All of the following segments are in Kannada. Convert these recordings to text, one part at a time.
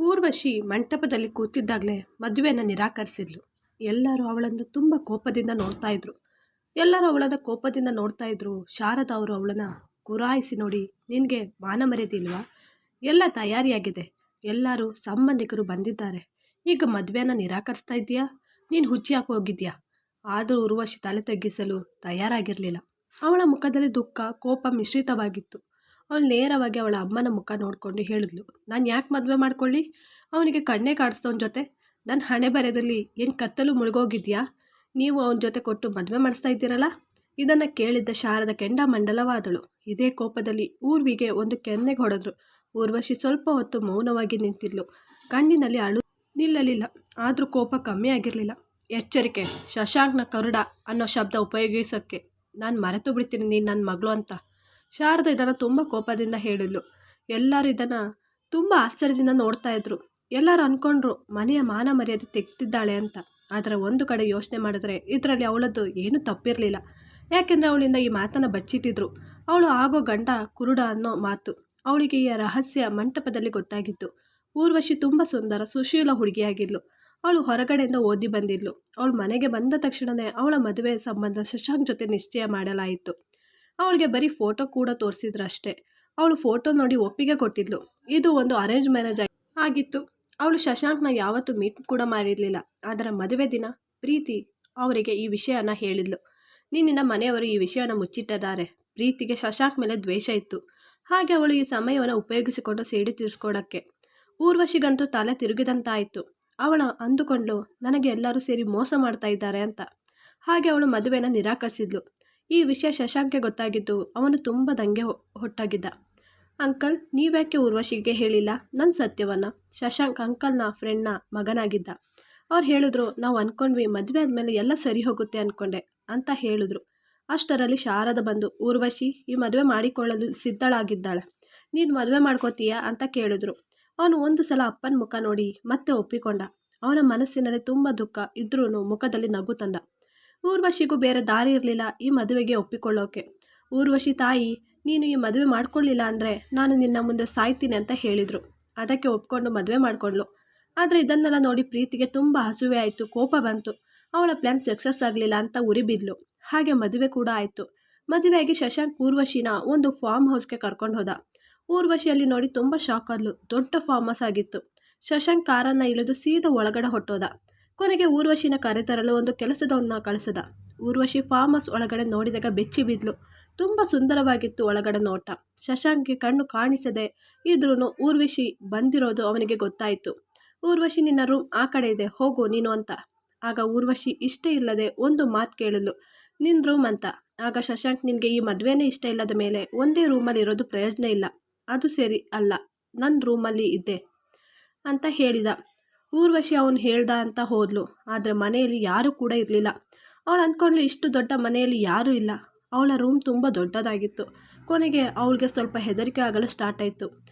ಊರ್ವಶಿ ಮಂಟಪದಲ್ಲಿ ಕೂತಿದ್ದಾಗಲೇ ಮದುವೆಯನ್ನು ನಿರಾಕರಿಸಿದ್ಲು. ಎಲ್ಲರೂ ಅವಳನ್ನು ತುಂಬ ಕೋಪದಿಂದ ನೋಡ್ತಾ ಇದ್ರು. ಶಾರದಾ ಅವರು ಅವಳನ್ನು ಗುರಾಯಿಸಿ ನೋಡಿ, ನಿನಗೆ ಮಾನ ಮರ್ಯಾದಿಲ್ವಾ? ಎಲ್ಲ ತಯಾರಿಯಾಗಿದೆ, ಎಲ್ಲರೂ ಸಂಬಂಧಿಕರು ಬಂದಿದ್ದಾರೆ, ಈಗ ಮದುವೆಯನ್ನು ನಿರಾಕರಿಸ್ತಾ ಇದೆಯಾ? ನೀನು ಹುಚ್ಚಿ ಹಾಕಿ ಹೋಗಿದ್ಯಾ? ಆದರೂ ಊರ್ವಶಿ ತಲೆ ತಗ್ಗಿಸಲು ತಯಾರಾಗಿರಲಿಲ್ಲ. ಅವಳ ಮುಖದಲ್ಲಿ ದುಃಖ, ಕೋಪ ಮಿಶ್ರಿತವಾಗಿತ್ತು. ಅವಳು ನೇರವಾಗಿ ಅವಳ ಅಮ್ಮನ ಮುಖ ನೋಡಿಕೊಂಡು ಹೇಳಿದ್ಲು, ನಾನು ಯಾಕೆ ಮದುವೆ ಮಾಡ್ಕೊಳ್ಳಿ? ಅವನಿಗೆ ಕಣ್ಣೇ ಕಾಡಿಸ್ತವನ ಜೊತೆ ನನ್ನ ಹಣೆ ಬರೆದಲ್ಲಿ ಏನು ಕತ್ತಲು ಮುಳುಗೋಗಿದ್ಯಾ? ನೀವು ಅವನ ಜೊತೆ ಕೊಟ್ಟು ಮದುವೆ ಮಾಡಿಸ್ತಾ ಇದ್ದೀರಲ್ಲ? ಇದನ್ನು ಕೇಳಿದ್ದ ಶಾರದ ಕೆಂಡಾಮಂಡಲವಾದಳು. ಇದೇ ಕೋಪದಲ್ಲಿ ಊರ್ವಿಗೆ ಒಂದು ಕೆನ್ನೆಗೆ ಹೊಡೆದ್ರು. ಊರ್ವಶಿ ಸ್ವಲ್ಪ ಹೊತ್ತು ಮೌನವಾಗಿ ನಿಂತಿದ್ಲು. ಕಣ್ಣಿನಲ್ಲಿ ಅಳು ನಿಲ್ಲಲಿಲ್ಲ, ಆದರೂ ಕೋಪ ಕಮ್ಮಿ ಆಗಿರಲಿಲ್ಲ. ಎಚ್ಚರಿಕೆ, ಶಶಾಂಕ್ನ ಕರುಡ ಅನ್ನೋ ಶಬ್ದ ಉಪಯೋಗಿಸೋಕ್ಕೆ ನಾನು ಮರೆತು ಬಿಡ್ತೀನಿ ನೀನು ನನ್ನ ಮಗಳು ಅಂತ ಶಾರದ ಇದನ್ನು ತುಂಬ ಕೋಪದಿಂದ ಹೇಳಿದ್ಲು. ಎಲ್ಲರೂ ಇದನ್ನು ತುಂಬ ಆಶ್ಚರ್ಯದಿಂದ ನೋಡ್ತಾ ಇದ್ರು. ಎಲ್ಲರೂ ಅಂದ್ಕೊಂಡ್ರು ಮನೆಯ ಮಾನ ಮರ್ಯಾದೆ ತೆಗ್ತಿದ್ದಾಳೆ ಅಂತ. ಆದರೆ ಒಂದು ಕಡೆ ಯೋಚನೆ ಮಾಡಿದ್ರೆ ಇದರಲ್ಲಿ ಅವಳದ್ದು ಏನೂ ತಪ್ಪಿರಲಿಲ್ಲ. ಯಾಕೆಂದರೆ ಅವಳಿಂದ ಈ ಮಾತನ್ನು ಬಚ್ಚಿಟ್ಟಿದ್ರು. ಅವಳು ಆಗೋ ಗಂಡ ಕುರುಡ ಅನ್ನೋ ಮಾತು ಅವಳಿಗೆ ಈ ರಹಸ್ಯ ಮಂಟಪದಲ್ಲಿ ಗೊತ್ತಾಗಿತ್ತು. ಊರ್ವಶಿ ತುಂಬ ಸುಂದರ ಸುಶೀಲ ಹುಡುಗಿಯಾಗಿದ್ಲು. ಅವಳು ಹೊರಗಡೆಯಿಂದ ಓದಿ ಬಂದಿದ್ಲು. ಅವಳು ಮನೆಗೆ ಬಂದ ತಕ್ಷಣವೇ ಅವಳ ಮದುವೆ ಸಂಬಂಧ ಶಶಾಂಕ್ ಜೊತೆ ನಿಶ್ಚಯ ಮಾಡಲಾಯಿತು. ಅವಳಿಗೆ ಬರೀ ಫೋಟೋ ಕೂಡ ತೋರಿಸಿದ್ರು ಅಷ್ಟೇ. ಅವಳು ಫೋಟೋ ನೋಡಿ ಒಪ್ಪಿಗೆ ಕೊಟ್ಟಿದ್ಲು. ಇದು ಒಂದು ಅರೇಂಜ್ ಮ್ಯಾರೇಜ್ ಆಗಿತ್ತು. ಅವಳು ಶಶಾಂಕ್ನ ಯಾವತ್ತೂ ಮೀಟ್ ಕೂಡ ಮಾಡಿರಲಿಲ್ಲ. ಆದರೆ ಮದುವೆ ದಿನ ಪ್ರೀತಿ ಅವರಿಗೆ ಈ ವಿಷಯನ ಹೇಳಿದ್ಲು. ನಿನ್ನ ಮನೆಯವರು ಈ ವಿಷಯನ ಮುಚ್ಚಿಟ್ಟಿದ್ದಾರೆ. ಪ್ರೀತಿಗೆ ಶಶಾಂಕ್ ಮೇಲೆ ದ್ವೇಷ ಇತ್ತು. ಹಾಗೆ ಅವಳು ಈ ಸಮಯವನ್ನು ಉಪಯೋಗಿಸಿಕೊಂಡು ಸೇಡಿ ತೀರಿಸ್ಕೊಡೋಕ್ಕೆ. ಊರ್ವಶಿಗಂತೂ ತಲೆ ತಿರುಗಿದಂತಾಯಿತು. ಅವಳು ಅಂದುಕೊಂಡ್ಲು, ನನಗೆ ಎಲ್ಲರೂ ಸೇರಿ ಮೋಸ ಮಾಡ್ತಾ ಇದ್ದಾರೆ ಅಂತ. ಹಾಗೆ ಅವಳು ಮದುವೆನ ನಿರಾಕರಿಸಿದ್ಲು. ಈ ವಿಷಯ ಶಶಾಂಕ್ಗೆ ಗೊತ್ತಾಗಿದ್ದು ಅವನು ತುಂಬ ದಂಗೆ ಹೊಟ್ಟಾಗಿದ್ದ. ಅಂಕಲ್, ನೀವ್ಯಾಕೆ ಊರ್ವಶಿಗೆ ಹೇಳಿಲ್ಲ ನನ್ನ ಸತ್ಯವನ್ನು? ಶಶಾಂಕ್ ಅಂಕಲ್ನ ಫ್ರೆಂಡ್ನ ಮಗನಾಗಿದ್ದ. ಅವ್ರು ಹೇಳಿದ್ರು, ನಾವು ಅಂದ್ಕೊಂಡ್ವಿ ಮದುವೆ ಆದಮೇಲೆ ಎಲ್ಲ ಸರಿ ಹೋಗುತ್ತೆ ಅಂದ್ಕೊಂಡೆ ಅಂತ ಹೇಳಿದ್ರು. ಅಷ್ಟರಲ್ಲಿ ಶಾರದ ಬಂದು, ಊರ್ವಶಿ ಈ ಮದುವೆ ಮಾಡಿಕೊಳ್ಳಲು ಸಿದ್ಧಳಾಗಿದ್ದಾಳೆ, ನೀನು ಮದುವೆ ಮಾಡ್ಕೋತೀಯಾ ಅಂತ ಕೇಳಿದ್ರು. ಅವನು ಒಂದು ಸಲ ಅಪ್ಪನ ಮುಖ ನೋಡಿ ಮತ್ತೆ ಒಪ್ಪಿಕೊಂಡ. ಅವನ ಮನಸ್ಸಿನಲ್ಲಿ ತುಂಬ ದುಃಖ ಇದ್ರೂ ಮುಖದಲ್ಲಿ ನಗು ತಂದ. ಊರ್ವಶಿಗೂ ಬೇರೆ ದಾರಿ ಇರಲಿಲ್ಲ ಈ ಮದುವೆಗೆ ಒಪ್ಪಿಕೊಳ್ಳೋಕೆ. ಊರ್ವಶಿ ತಾಯಿ, ನೀನು ಈ ಮದುವೆ ಮಾಡ್ಕೊಳ್ಳಿಲ್ಲ ಅಂದರೆ ನಾನು ನಿನ್ನ ಮುಂದೆ ಸಾಯ್ತೀನಿ ಅಂತ ಹೇಳಿದರು. ಅದಕ್ಕೆ ಒಪ್ಕೊಂಡು ಮದುವೆ ಮಾಡಿಕೊಂಡ್ಳು. ಆದರೆ ಇದನ್ನೆಲ್ಲ ನೋಡಿ ಪ್ರೀತಿಗೆ ತುಂಬ ಹಸುವೆ ಆಯಿತು, ಕೋಪ ಬಂತು. ಅವಳ ಪ್ಲ್ಯಾನ್ ಸಕ್ಸಸ್ ಆಗಲಿಲ್ಲ ಅಂತ ಉರಿಬಿದ್ಲು. ಹಾಗೆ ಮದುವೆ ಕೂಡ ಆಯಿತು. ಮದುವೆಯಾಗಿ ಶಶಾಂಕ್ ಊರ್ವಶಿನ ಒಂದು ಫಾರ್ಮ್ ಹೌಸ್ಗೆ ಕರ್ಕೊಂಡು ಹೋದ. ಊರ್ವಶಿಯಲ್ಲಿ ನೋಡಿ ತುಂಬ ಶಾಕ್ ಆದ್ಲು. ದೊಡ್ಡ ಫಾರ್ಮ್ ಹೌಸ್ ಆಗಿತ್ತು. ಶಶಾಂಕ್ ಕಾರನ್ನು ಇಳಿದು ಸೀದಾ ಒಳಗಡೆ ಹೊಟ್ಟೋದ. ಕೊನೆಗೆ ಊರ್ವಶಿನ ಕರೆತರಲು ಒಂದು ಕೆಲಸದವನ್ನ ಕಳಿಸಿದ. ಊರ್ವಶಿ ಫಾರ್ಮ್ ಹೌಸ್ ಒಳಗಡೆ ನೋಡಿದಾಗ ಬೆಚ್ಚಿ ಬಿದ್ಲು. ತುಂಬ ಸುಂದರವಾಗಿತ್ತು ಒಳಗಡೆ ನೋಟ. ಶಶಾಂಕ್ಗೆ ಕಣ್ಣು ಕಾಣಿಸದೆ ಇದ್ರೂ ಊರ್ವಶಿ ಬಂದಿರೋದು ಅವನಿಗೆ ಗೊತ್ತಾಯಿತು. ಊರ್ವಶಿ, ನಿನ್ನ ರೂಮ್ ಆ ಕಡೆ ಇದೆ, ಹೋಗು ನೀನು ಅಂತ. ಆಗ ಊರ್ವಶಿ ಇಷ್ಟ ಇಲ್ಲದೆ ಒಂದು ಮಾತು ಕೇಳಿದ್ಲು, ನಿನ್ನ ರೂಮ್ ಅಂತ. ಆಗ ಶಶಾಂಕ್, ನಿನಗೆ ಈ ಮದುವೆನೇ ಇಷ್ಟ ಇಲ್ಲದ ಮೇಲೆ ಒಂದೇ ರೂಮಲ್ಲಿ ಇರೋದು ಪ್ರಯೋಜನ ಇಲ್ಲ, ಅದು ಸರಿ ಅಲ್ಲ, ನನ್ನ ರೂಮಲ್ಲಿ ಇದ್ದೆ ಅಂತ ಹೇಳಿದ. ಊರ್ವಶಿ ಅವನು ಹೇಳ್ದ ಅಂತ ಹೋದ್ಲು. ಆದರೆ ಮನೆಯಲ್ಲಿ ಯಾರೂ ಕೂಡ ಇರಲಿಲ್ಲ. ಅವಳು ಅಂದ್ಕೊಂಡ್ಲು, ಇಷ್ಟು ದೊಡ್ಡ ಮನೆಯಲ್ಲಿ ಯಾರೂ ಇಲ್ಲ. ಅವಳ ರೂಮ್ ತುಂಬ ದೊಡ್ಡದಾಗಿತ್ತು. ಕೊನೆಗೆ ಅವಳಿಗೆ ಸ್ವಲ್ಪ ಹೆದರಿಕೆ ಆಗಲು ಸ್ಟಾರ್ಟ್ ಆಯಿತು.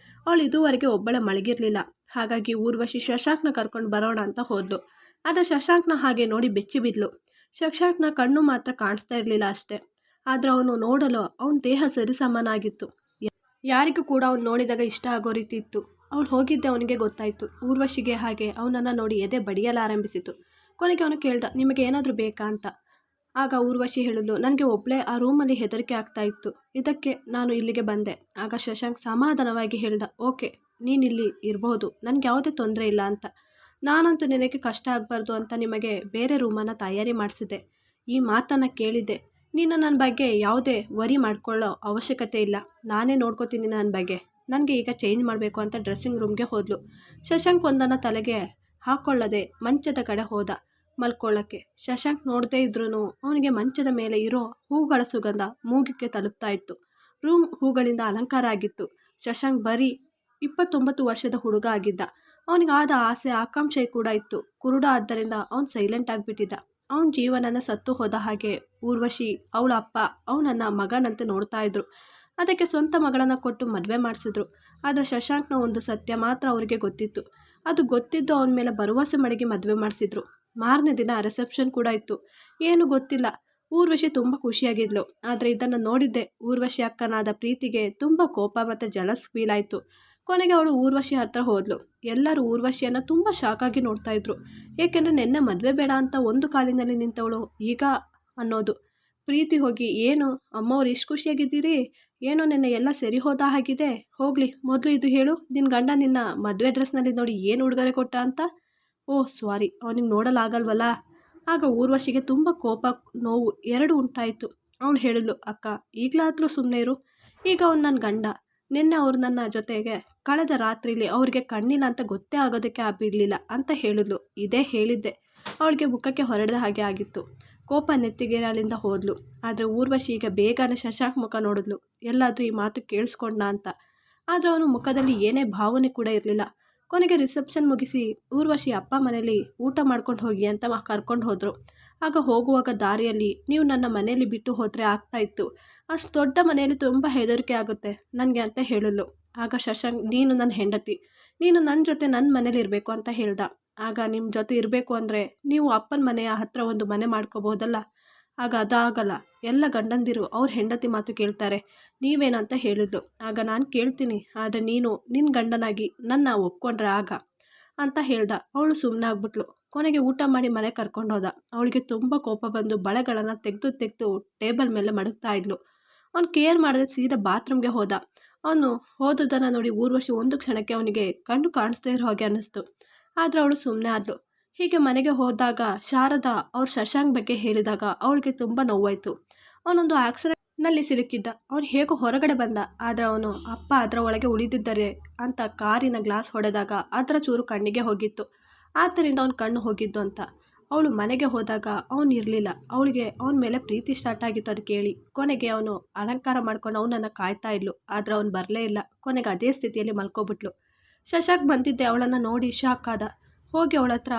ಅವಳು ಇದುವರೆಗೆ ಒಬ್ಬಳೆ ಮಲಗಿರಲಿಲ್ಲ. ಹಾಗಾಗಿ ಊರ್ವಶಿ ಶಶಾಂಕ್ನ ಕರ್ಕೊಂಡು ಬರೋಣ ಅಂತ ಹೋದ್ಲು. ಆದರೆ ಶಶಾಂಕ್ನ ಹಾಗೆ ನೋಡಿ ಬೆಚ್ಚಿ ಬಿದ್ಲು. ಶಶಾಂಕ್ನ ಕಣ್ಣು ಮಾತ್ರ ಕಾಣಿಸ್ತಾ ಇರಲಿಲ್ಲ ಅಷ್ಟೇ. ಆದರೆ ಅವನು ನೋಡಲು ಅವನ ದೇಹ ಸರಿಸಮನಾಗಿತ್ತು. ಯಾರಿಗೂ ಕೂಡ ಅವನು ನೋಡಿದಾಗ ಇಷ್ಟ ಆಗೋ ರೀತಿ ಇತ್ತು. ಅವಳು ಹೋಗಿದ್ದೆ ಅವನಿಗೆ ಗೊತ್ತಾಯಿತು. ಊರ್ವಶಿಗೆ ಹಾಗೆ ಅವನನ್ನು ನೋಡಿ ಎದೆ ಬಡಿಯಲಾರಂಭಿಸಿತು. ಕೊನೆಗೆ ಅವನು ಕೇಳ್ದ, ನಿಮಗೆ ಏನಾದರೂ ಬೇಕಾ ಅಂತ. ಆಗ ಊರ್ವಶಿ ಹೇಳಿದ್ಲು, ನನಗೆ ಒಬ್ಬಳೇ ಆ ರೂಮಲ್ಲಿ ಹೆದರಿಕೆ ಆಗ್ತಾ ಇತ್ತು, ಇದಕ್ಕೆ ನಾನು ಇಲ್ಲಿಗೆ ಬಂದೆ. ಆಗ ಶಶಾಂಕ್ ಸಮಾಧಾನವಾಗಿ ಹೇಳ್ದ, ಓಕೆ, ನೀನಿಲ್ಲಿ ಇರಬಹುದು, ನನಗೆ ಯಾವುದೇ ತೊಂದರೆ ಇಲ್ಲ ಅಂತ. ನಾನಂತೂ ನಿನಗೆ ಕಷ್ಟ ಆಗಬಾರ್ದು ಅಂತ ನಿಮಗೆ ಬೇರೆ ರೂಮನ್ನು ತಯಾರಿ ಮಾಡಿಸಿದೆ. ಈ ಮಾತನ್ನು ಕೇಳಿದ್ದೆ. ನೀನು ನನ್ನ ಬಗ್ಗೆ ಯಾವುದೇ ವರಿ ಮಾಡ್ಕೊಳ್ಳೋ ಅವಶ್ಯಕತೆ ಇಲ್ಲ, ನಾನೇ ನೋಡ್ಕೋತೀನಿ ನನ್ನ ಬಗ್ಗೆ. ನನಗೆ ಈಗ ಚೇಂಜ್ ಮಾಡಬೇಕು ಅಂತ ಡ್ರೆಸ್ಸಿಂಗ್ ರೂಮ್ಗೆ ಹೋದ್ಲು. ಶಶಾಂಕ್ ಒಂದನ್ನು ತಲೆಗೆ ಹಾಕ್ಕೊಳ್ಳದೆ ಮಂಚದ ಕಡೆ ಹೋದ ಮಲ್ಕೊಳ್ಳೋಕ್ಕೆ. ಶಶಾಂಕ್ ನೋಡದೇ ಇದ್ರೂ ಅವನಿಗೆ ಮಂಚದ ಮೇಲೆ ಇರೋ ಹೂಗಳ ಸುಗಂಧ ಮೂಗಿಗೆ ತಲುಪ್ತಾ ಇತ್ತು. ರೂಮ್ ಹೂಗಳಿಂದ ಅಲಂಕಾರ ಆಗಿತ್ತು. ಶಶಾಂಕ್ ಬರೀ 29 ವರ್ಷದ ಹುಡುಗ ಆಗಿದ್ದ. ಅವನಿಗಾದ ಆಸೆ ಆಕಾಂಕ್ಷೆ ಕೂಡ ಇತ್ತು. ಕುರುಡ ಆದ್ದರಿಂದ ಅವನು ಸೈಲೆಂಟ್ ಆಗಿಬಿಟ್ಟಿದ್ದ. ಅವನ ಜೀವನನ ಸತ್ತು ಹೋದ ಹಾಗೆ ಊರ್ವಶಿ ಅವಳ ಅಪ್ಪ ಅವನನ್ನು ಮಗನಂತೆ ನೋಡ್ತಾ ಇದ್ರು. ಅದಕ್ಕೆ ಸ್ವಂತ ಮಗಳನ್ನು ಕೊಟ್ಟು ಮದುವೆ ಮಾಡಿಸಿದ್ರು. ಆದರೆ ಶಶಾಂಕ್ನ ಒಂದು ಸತ್ಯ ಮಾತ್ರ ಅವರಿಗೆ ಗೊತ್ತಿತ್ತು. ಅದು ಗೊತ್ತಿದ್ದು ಅವನ ಮೇಲೆ ಭರವಸೆ ಮಡಗಿ ಮದುವೆ ಮಾಡಿಸಿದ್ರು. ಮಾರನೇ ದಿನ ರಿಸೆಪ್ಷನ್ ಕೂಡ ಇತ್ತು. ಏನು ಗೊತ್ತಿಲ್ಲ, ಊರ್ವಶಿ ತುಂಬ ಖುಷಿಯಾಗಿದ್ಲು. ಆದರೆ ಇದನ್ನು ನೋಡಿದ್ದೆ ಊರ್ವಶಿ ಅಕ್ಕನಾದ ಪ್ರೀತಿಗೆ ತುಂಬ ಕೋಪ ಮತ್ತು ಜಲಸ್ ಫೀಲ್ ಆಯಿತು. ಕೊನೆಗೆ ಅವಳು ಊರ್ವಶಿ ಹತ್ರ ಹೋದ್ಲು. ಎಲ್ಲರೂ ಊರ್ವಶಿಯನ್ನು ತುಂಬ ಶಾಕಾಗಿ ನೋಡ್ತಾ ಇದ್ರು. ಏಕೆಂದರೆ ನಿನ್ನೆ ಮದುವೆ ಬೇಡ ಅಂತ ಒಂದು ಕಾಲಿನಲ್ಲಿ ನಿಂತವಳು ಈಗ ಅನ್ನೋದು. ಪ್ರೀತಿ ಹೋಗಿ, ಏನು ಅಮ್ಮವ್ರು ಇಷ್ಟು ಖುಷಿಯಾಗಿದ್ದೀರಿ, ಏನೋ ನಿನ್ನೆ ಎಲ್ಲ ಸರಿ ಹೋದ ಹಾಗಿದೆ, ಹೋಗಲಿ ಮೊದಲು ಇದು ಹೇಳು, ನಿನ್ನ ಗಂಡ ನಿನ್ನ ಮದುವೆ ಡ್ರೆಸ್ನಲ್ಲಿ ನೋಡಿ ಏನು ಉಡುಗೊರೆ ಕೊಟ್ಟ ಅಂತ. ಓಹ್ ಸಾರಿ, ಅವನಿಗೆ ನೋಡಲಾಗಲ್ವಲ್ಲ. ಆಗ ಊರ್ವಶಿಗೆ ತುಂಬ ಕೋಪ, ನೋವು ಎರಡು ಉಂಟಾಯಿತು. ಅವಳು ಹೇಳಿದ್ಲು, ಅಕ್ಕ ಈಗಲಾದರೂ ಸುಮ್ಮನೆ ಇರು, ಈಗ ಅವ್ನು ನನ್ನ ಗಂಡ. ನಿನ್ನೆ ಅವ್ರು ನನ್ನ ಜೊತೆಗೆ ಕಳೆದ ರಾತ್ರಿಲಿ ಅವ್ರಿಗೆ ಕಣ್ಣಿಲ್ಲ ಅಂತ ಗೊತ್ತೇ ಆಗೋದಕ್ಕೆ ಬಿಡಲಿಲ್ಲ ಅಂತ ಹೇಳಿದ್ಲು. ಇದೇ ಹೇಳಿದ್ದೆ ಅವಳಿಗೆ ಮುಖಕ್ಕೆ ಹೊರಡಿದ ಹಾಗೆ ಆಗಿತ್ತು. ಕೋಪ ನೆತ್ತಿಗೆ ಅಲ್ಲಿಂದ ಹೋದ್ಲು. ಆದರೆ ಊರ್ವಶಿ ಈಗ ಬೇಗನೆ ಶಶಾಂಕ್ ಮುಖ ನೋಡಿದ್ಲು, ಎಲ್ಲಾದರೂ ಈ ಮಾತು ಕೇಳಿಸ್ಕೊಂಡ ಅಂತ. ಆದರೆ ಅವನ ಮುಖದಲ್ಲಿ ಏನೇ ಭಾವನೆ ಕೂಡ ಇರಲಿಲ್ಲ. ಕೊನೆಗೆ ರಿಸೆಪ್ಷನ್ ಮುಗಿಸಿ ಊರ್ವಶಿ ಅಪ್ಪ ಮನೇಲಿ ಊಟ ಮಾಡ್ಕೊಂಡು ಹೋಗಿ ಅಂತ ಕರ್ಕೊಂಡು ಹೋದರು. ಆಗ ಹೋಗುವಾಗ ದಾರಿಯಲ್ಲಿ, ನೀವು ನನ್ನ ಮನೆಯಲ್ಲಿ ಬಿಟ್ಟು ಹೋದರೆ ಆಗ್ತಾಯಿತ್ತು, ಅಷ್ಟು ದೊಡ್ಡ ಮನೆಯಲ್ಲಿ ತುಂಬ ಹೆದರಿಕೆ ಆಗುತ್ತೆ ನನಗೆ ಅಂತ ಹೇಳಿದ್ಲು. ಆಗ ಶಶಾಂಕ್, ನೀನು ನನ್ನ ಹೆಂಡತಿ, ನೀನು ನನ್ನ ಜೊತೆ ನನ್ನ ಮನೇಲಿ ಇರಬೇಕು ಅಂತ ಹೇಳ್ದ. ಆಗ ನಿಮ್ಮ ಜೊತೆ ಇರಬೇಕು ಅಂದರೆ ನೀವು ಅಪ್ಪನ ಮನೆಯ ಹತ್ರ ಒಂದು ಮನೆ ಮಾಡ್ಕೋಬೋದಲ್ಲ. ಆಗ ಅದಾಗಲ್ಲ, ಎಲ್ಲ ಗಂಡಂದಿರು ಅವ್ರ ಹೆಂಡತಿ ಮಾತು ಕೇಳ್ತಾರೆ, ನೀವೇನಂತ ಹೇಳಿದ್ಲು. ಆಗ ನಾನು ಕೇಳ್ತೀನಿ, ಆದರೆ ನೀನು ನಿನ್ನ ಗಂಡನಾಗಿ ನನ್ನ ಒಪ್ಕೊಂಡ್ರೆ ಆಗ ಅಂತ ಹೇಳ್ದ. ಅವಳು ಸುಮ್ಮನೆ ಆಗ್ಬಿಟ್ಲು. ಕೊನೆಗೆ ಊಟ ಮಾಡಿ ಮನೆ ಕರ್ಕೊಂಡು ಹೋದ. ಅವಳಿಗೆ ತುಂಬ ಕೋಪ ಬಂದು ಬಳೆಗಳನ್ನು ತೆಗೆದು ಟೇಬಲ್ ಮೇಲೆ ಮಡಗ್ತಾ ಇದ್ಲು. ಅವನು ಕೇರ್ ಮಾಡದೆ ಸೀದಾ ಬಾತ್ರೂಮ್ಗೆ ಹೋದ. ಅವನು ಹೋದದನ್ನು ನೋಡಿ ಊರ್ವಶಿ ಒಂದು ಕ್ಷಣಕ್ಕೆ ಅವನಿಗೆ ಕಣ್ಣು ಕಾಣಿಸ್ತಾ ಇರೋ ಹಾಗೆ ಅನ್ನಿಸ್ತು. ಆದರೆ ಅವಳು ಸುಮ್ಮನೆ ಆದ್ಲು. ಹೀಗೆ ಮನೆಗೆ ಹೋದಾಗ ಶಾರದಾ ಅವ್ರು ಶಶಾಂಕ್ ಬಗ್ಗೆ ಹೇಳಿದಾಗ ಅವಳಿಗೆ ತುಂಬ ನೋವಾಯಿತು. ಅವನೊಂದು ಆಕ್ಸಿಡೆಂಟ್ನಲ್ಲಿ ಸಿಲುಕಿದ್ದ, ಅವನು ಹೇಗೋ ಹೊರಗಡೆ ಬಂದ. ಆದರೆ ಅವನು ಅಪ್ಪ ಅದರ ಒಳಗೆ ಉಳಿದಿದ್ದಾರೆ ಅಂತ ಕಾರಿನ ಗ್ಲಾಸ್ ಹೊಡೆದಾಗ ಅದರ ಚೂರು ಕಣ್ಣಿಗೆ ಹೋಗಿತ್ತು. ಆದ್ದರಿಂದ ಅವನ ಕಣ್ಣು ಹೋಗಿದ್ದು ಅಂತ. ಅವಳು ಮನೆಗೆ ಹೋದಾಗ ಅವನು ಇರಲಿಲ್ಲ. ಅವಳಿಗೆ ಅವನ ಮೇಲೆ ಪ್ರೀತಿ ಸ್ಟಾರ್ಟ್ ಆಗಿತ್ತು. ಅದು ಕೇಳಿ ಕೊನೆಗೆ ಅವನು ಅಲಂಕಾರ ಮಾಡ್ಕೊಂಡು ಅವನನ್ನು ಕಾಯ್ತಾ ಇದ್ಲು. ಆದರೆ ಅವನು ಬರಲೇ ಇಲ್ಲ. ಕೊನೆಗೆ ಅದೇ ಸ್ಥಿತಿಯಲ್ಲಿ ಮಲ್ಕೊಬಿಟ್ಲು. ಶಶಾಂಕ್ ಬಂದಿದ್ದೆ ಅವಳನ್ನು ನೋಡಿ ಶಾಕ್ ಆದ. ಹೋಗಿ ಅವಳ ಹತ್ರ,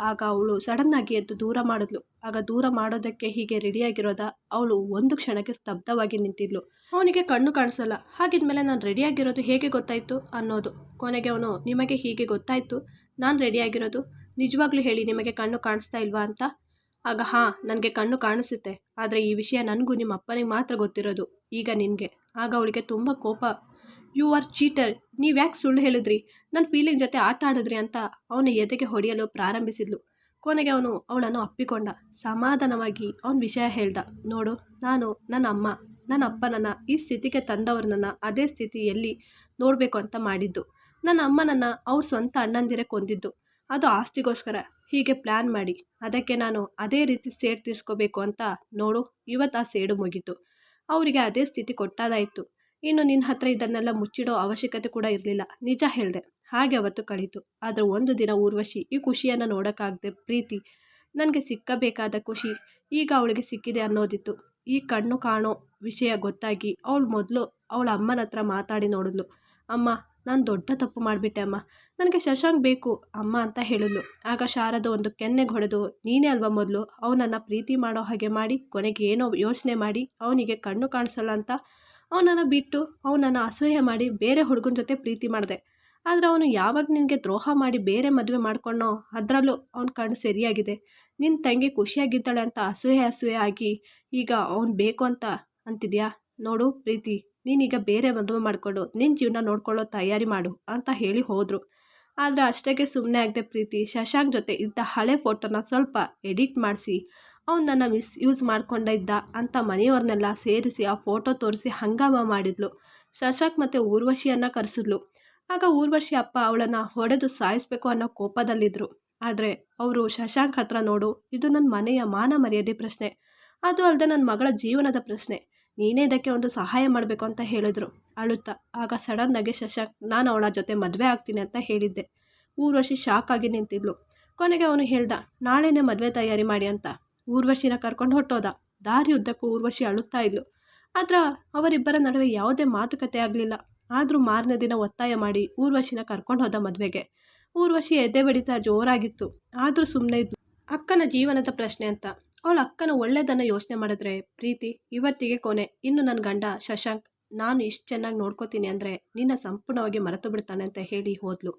ಆಗ ಅವಳು ಸಡನ್ನಾಗಿ ಎದ್ದು ದೂರ ಮಾಡಿದ್ಲು. ಆಗ ದೂರ ಮಾಡೋದಕ್ಕೆ ಹೀಗೆ ರೆಡಿಯಾಗಿರೋದ, ಅವಳು ಒಂದು ಕ್ಷಣಕ್ಕೆ ಸ್ತಬ್ಧವಾಗಿ ನಿಂತಿದ್ಲು. ಅವನಿಗೆ ಕಣ್ಣು ಕಾಣಿಸಲ್ಲ. ಹಾಗಿದ್ಮೇಲೆ ನಾನು ರೆಡಿಯಾಗಿರೋದು ಹೇಗೆ ಗೊತ್ತಾಯಿತು ಅನ್ನೋದು. ಕೊನೆಗೆ ಅವನು, ನಿಮಗೆ ಹೀಗೆ ಗೊತ್ತಾಯಿತು ನಾನು ರೆಡಿಯಾಗಿರೋದು, ನಿಜವಾಗ್ಲೂ ಹೇಳಿ ನಿಮಗೆ ಕಣ್ಣು ಕಾಣಿಸ್ತಾ ಇಲ್ವಾ ಅಂತ. ಆಗ ಹಾಂ, ನನಗೆ ಕಣ್ಣು ಕಾಣಿಸುತ್ತೆ, ಆದರೆ ಈ ವಿಷಯ ನನಗೂ ನಿಮ್ಮ ಅಪ್ಪನಿಗೆ ಮಾತ್ರ ಗೊತ್ತಿರೋದು, ಈಗ ನಿನಗೆ. ಆಗ ಅವಳಿಗೆ ತುಂಬ ಕೋಪ, ಯು ಆರ್ ಚೀಟರ್, ನೀವು ಯಾಕೆ ಸುಳ್ಳು ಹೇಳಿದ್ರಿ, ನನ್ನ ಫೀಲಿಂಗ್ ಜೊತೆ ಆಟ ಆಡಿದ್ರಿ ಅಂತ ಅವನ ಎದೆಗೆ ಹೊಡೆಯಲು ಪ್ರಾರಂಭಿಸಿದ್ಲು. ಕೊನೆಗೆ ಅವನು ಅವಳನ್ನು ಅಪ್ಪಿಕೊಂಡ. ಸಮಾಧಾನವಾಗಿ ಅವನ ವಿಷಯ ಹೇಳ್ದ, ನೋಡು, ನಾನು ನನ್ನ ಅಮ್ಮ ನನ್ನ ಅಪ್ಪನನ್ನು ಈ ಸ್ಥಿತಿಗೆ ತಂದವ್ರನ್ನ ಅದೇ ಸ್ಥಿತಿಯಲ್ಲಿ ನೋಡಬೇಕು ಅಂತ ಮಾಡಿದ್ದು. ನನ್ನ ಅಮ್ಮನನ್ನು ಅವ್ರ ಸ್ವಂತ ಅಣ್ಣಂದಿರೇ ಕೊಂದಿದ್ದು, ಅದು ಆಸ್ತಿಗೋಸ್ಕರ ಹೀಗೆ ಪ್ಲ್ಯಾನ್ ಮಾಡಿ. ಅದಕ್ಕೆ ನಾನು ಅದೇ ರೀತಿ ಸೇಡು ತೀರಿಸ್ಕೋಬೇಕು ಅಂತ. ನೋಡು, ಇವತ್ತು ಆ ಸೇಡು ಮುಗೀತು, ಅವರಿಗೆ ಅದೇ ಸ್ಥಿತಿ ಕೊಟ್ಟಾದಾಯಿತು. ಇನ್ನು ನಿನ್ನ ಹತ್ರ ಇದನ್ನೆಲ್ಲ ಮುಚ್ಚಿಡೋ ಅವಶ್ಯಕತೆ ಕೂಡ ಇರಲಿಲ್ಲ. ನಿಜ ಹೇಳಿದೆ. ಹಾಗೆ ಅವತ್ತು ಕಳೀತು. ಆದರೆ ಒಂದು ದಿನ ಊರ್ವಶಿ ಈ ಖುಷಿಯನ್ನು ನೋಡೋಕ್ಕಾಗದೆ, ಪ್ರೀತಿ ನನಗೆ ಸಿಕ್ಕಬೇಕಾದ ಖುಷಿ ಈಗ ಅವಳಿಗೆ ಸಿಕ್ಕಿದೆ ಅನ್ನೋದಿತ್ತು. ಈ ಕಣ್ಣು ಕಾಣೋ ವಿಷಯ ಗೊತ್ತಾಗಿ ಅವಳು ಮೊದಲು ಅವಳ ಅಮ್ಮನ ಹತ್ರ ಮಾತಾಡಿ ನೋಡಿದ್ಲು. ಅಮ್ಮ, ನಾನು ದೊಡ್ಡ ತಪ್ಪು ಮಾಡಿಬಿಟ್ಟೆ ಅಮ್ಮ, ನನಗೆ ಶಶಾಂಕ್ ಬೇಕು ಅಮ್ಮ ಅಂತ ಹೇಳಿದ್ಲು. ಆಗ ಶಾರದಾ ಒಂದು ಕೆನ್ನೆಗೆ ಹೊಡೆದು, ನೀನೇ ಅಲ್ವಾ ಮೊದಲು ಅವನನ್ನು ಪ್ರೀತಿ ಮಾಡೋ ಹಾಗೆ ಮಾಡಿ, ಕೊನೆಗೆ ಏನೋ ಯೋಚನೆ ಮಾಡಿ ಅವನಿಗೆ ಕಣ್ಣು ಕಾಣಿಸಲ್ಲ ಅಂತ ಅವನನ್ನು ಬಿಟ್ಟು ಅವನನ್ನು ಅಸಹ್ಯ ಮಾಡಿ ಬೇರೆ ಹುಡುಗನ ಜೊತೆ ಪ್ರೀತಿ ಮಾಡಿದೆ. ಆದರೆ ಅವನು ಯಾವಾಗ ನಿನಗೆ ದ್ರೋಹ ಮಾಡಿ ಬೇರೆ ಮದುವೆ ಮಾಡ್ಕೊಂಡೋ ಅದರಲ್ಲೂ ಅವನ ಕಣ್ಣು ಸರಿಯಾಗಿದೆ. ನಿನ್ನ ತಂಗಿ ಖುಷಿಯಾಗಿದ್ದಾಳೆ ಅಂತ ಅಸೂಯೆ ಆಗಿ ಈಗ ಅವನು ಬೇಕು ಅಂತ ಅಂತಿದ್ಯಾ. ನೋಡು ಪ್ರೀತಿ, ನೀನೀಗ ಬೇರೆ ಮದುವೆ ಮಾಡಿಕೊಂಡು ನಿನ್ನ ಜೀವನ ನೋಡ್ಕೊಳ್ಳೋ ತಯಾರಿ ಮಾಡು ಅಂತ ಹೇಳಿ ಹೋದರು. ಆದರೆ ಅಷ್ಟಕ್ಕೆ ಸುಮ್ಮನೆ ಆಗದೆ ಪ್ರೀತಿ ಶಶಾಂಕ್ ಜೊತೆ ಇದ್ದ ಹಳೆ ಫೋಟೋನ ಸ್ವಲ್ಪ ಎಡಿಟ್ ಮಾಡಿಸಿ ಅವನನ್ನು ಮಿಸ್ಯೂಸ್ ಮಾಡ್ಕೊಂಡಿದ್ದ ಅಂತ ಮನೆಯವ್ರನ್ನೆಲ್ಲ ಸೇರಿಸಿ ಆ ಫೋಟೋ ತೋರಿಸಿ ಹಂಗಾಮ ಮಾಡಿದ್ಲು. ಶಶಾಂಕ್ ಮತ್ತು ಊರ್ವಶಿಯನ್ನು ಕರೆಸಿದ್ಲು. ಆಗ ಊರ್ವಶಿ ಅಪ್ಪ ಅವಳನ್ನು ಹೊಡೆದು ಸಾಯಿಸಬೇಕು ಅನ್ನೋ ಕೋಪದಲ್ಲಿದ್ದರು. ಆದರೆ ಅವರು ಶಶಾಂಕ್ ಹತ್ರ, ನೋಡು, ಇದು ನನ್ನ ಮನೆಯ ಮಾನ ಮರ್ಯಾದೆ ಪ್ರಶ್ನೆ, ಅದು ಅಲ್ಲದೆ ನನ್ನ ಮಗಳ ಜೀವನದ ಪ್ರಶ್ನೆ, ನೀನೇ ಇದಕ್ಕೆ ಒಂದು ಸಹಾಯ ಮಾಡಬೇಕು ಅಂತ ಹೇಳಿದ್ರು ಅಳುತ್ತಾ. ಆಗ ಸಡನ್ನಾಗಿ ಶಶಾಂಕ್, ನಾನು ಅವಳ ಜೊತೆ ಮದುವೆ ಆಗ್ತೀನಿ ಅಂತ ಹೇಳಿದ್ದೆ. ಊರ್ವಶಿ ಶಾಕ್ ಆಗಿ ನಿಂತಿದ್ಲು. ಕೊನೆಗೆ ಅವನು ಹೇಳ್ದ, ನಾಳೆನೇ ಮದುವೆ ತಯಾರಿ ಮಾಡಿ ಅಂತ. ಊರ್ವಶಿನ ಕರ್ಕೊಂಡು ಹೊಟ್ಟೋದ. ದಾರಿ ಉದ್ದಕ್ಕೂ ಊರ್ವಶಿ ಅಳುತ್ತಾ ಇದ್ಲು. ಆದ್ರೆ ಅವರಿಬ್ಬರ ನಡುವೆ ಯಾವುದೇ ಮಾತುಕತೆ ಆಗಲಿಲ್ಲ. ಆದರೂ ಮಾರನೇ ದಿನ ಒತ್ತಾಯ ಮಾಡಿ ಊರ್ವಶಿನ ಕರ್ಕೊಂಡು ಹೋದ ಮದುವೆಗೆ. ಊರ್ವಶಿ ಎದೆ ಬಡಿತ ಜೋರಾಗಿತ್ತು. ಆದರೂ ಸುಮ್ಮನೆ ಇದ್ಲು. ಅಕ್ಕನ ಜೀವನದ ಪ್ರಶ್ನೆ ಅಂತ. ಅವಳ ಅಕ್ಕನ ಒಳ್ಳೆಯದನ್ನು ಯೋಚನೆ ಮಾಡಿದ್ರೆ, ಪ್ರೀತಿ ಇವತ್ತಿಗೆ ಕೊನೆ, ಇನ್ನು ನನ್ನ ಗಂಡ ಶಶಾಂಕ್ ನಾನು ಇಷ್ಟು ಚೆನ್ನಾಗಿ ನೋಡ್ಕೋತೀನಿ ಅಂದರೆ ನಿನ್ನ ಸಂಪೂರ್ಣವಾಗಿ ಮರೆತು ಬಿಡ್ತಾನೆ ಅಂತ ಹೇಳಿ ಹೋದ್ಲು.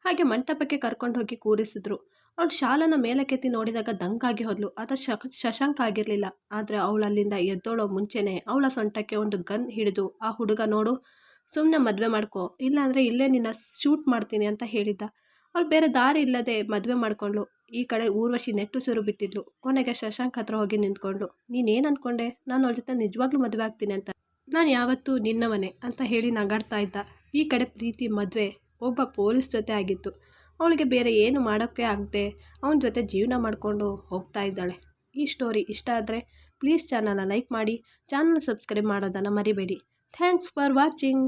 ಹಾಗೆ ಮಂಟಪಕ್ಕೆ ಕರ್ಕೊಂಡು ಹೋಗಿ ಕೂರಿಸಿದ್ರು. ಅವಳು ಶಾಲನ ಮೇಲಕ್ಕೆತ್ತಿ ನೋಡಿದಾಗ ದಂಗಾಗಿ ಹೋದ್ಲು. ಅದು ಶಶಾಂಕ್ ಆಗಿರಲಿಲ್ಲ. ಆದರೆ ಅವಳು ಅಲ್ಲಿಂದ ಎದ್ದೋಳೋ ಮುಂಚೆನೇ ಅವಳ ಸೊಂಟಕ್ಕೆ ಒಂದು ಗನ್ ಹಿಡಿದು, ಆ ಹುಡುಗ ನೋಡು, ಸುಮ್ಮನೆ ಮದುವೆ ಮಾಡ್ಕೊ, ಇಲ್ಲಾಂದರೆ ಇಲ್ಲೇ ನಿನ್ನ ಶೂಟ್ ಮಾಡ್ತೀನಿ ಅಂತ ಹೇಳಿದ್ದ. ಅವಳು ಬೇರೆ ದಾರಿ ಇಲ್ಲದೆ ಮದುವೆ ಮಾಡ್ಕೊಂಡ್ಳು. ಈ ಕಡೆ ಊರ್ವಶಿ ನೆಟ್ಟುಸಿರು ಬಿಟ್ಟಿದ್ಲು. ಕೊನೆಗೆ ಶಶಾಂಕ್ ಹತ್ರ ಹೋಗಿ ನಿಂತ್ಕೊಂಡ್ಳು. ನೀನೇನು ಅಂದ್ಕೊಂಡೆ ನಾನು ಅವಳ ಜೊತೆ ನಿಜವಾಗ್ಲೂ ಮದುವೆ ಆಗ್ತೀನಿ ಅಂತ? ನಾನು ಯಾವತ್ತೂ ನಿನ್ನವನೇ ಅಂತ ಹೇಳಿ ನಗಾಡ್ತಾ ಇದ್ದ. ಈ ಕಡೆ ಪ್ರೀತಿ ಮದುವೆ ಒಬ್ಬ ಪೊಲೀಸ್ ಜೊತೆ ಆಗಿತ್ತು. ಅವಳಿಗೆ ಬೇರೆ ಏನು ಮಾಡೋಕ್ಕೆ ಆಗದೆ ಅವನ ಜೊತೆ ಜೀವನ ಮಾಡಿಕೊಂಡು ಹೋಗ್ತಾ ಇದ್ದಾಳೆ. ಈ ಸ್ಟೋರಿ ಇಷ್ಟ ಆದರೆ ಪ್ಲೀಸ್ ಚಾನಲ್ನ ಲೈಕ್ ಮಾಡಿ, ಚಾನಲ್ ಸಬ್ಸ್ಕ್ರೈಬ್ ಮಾಡೋದನ್ನು ಮರಿಬೇಡಿ. Thanks for watching.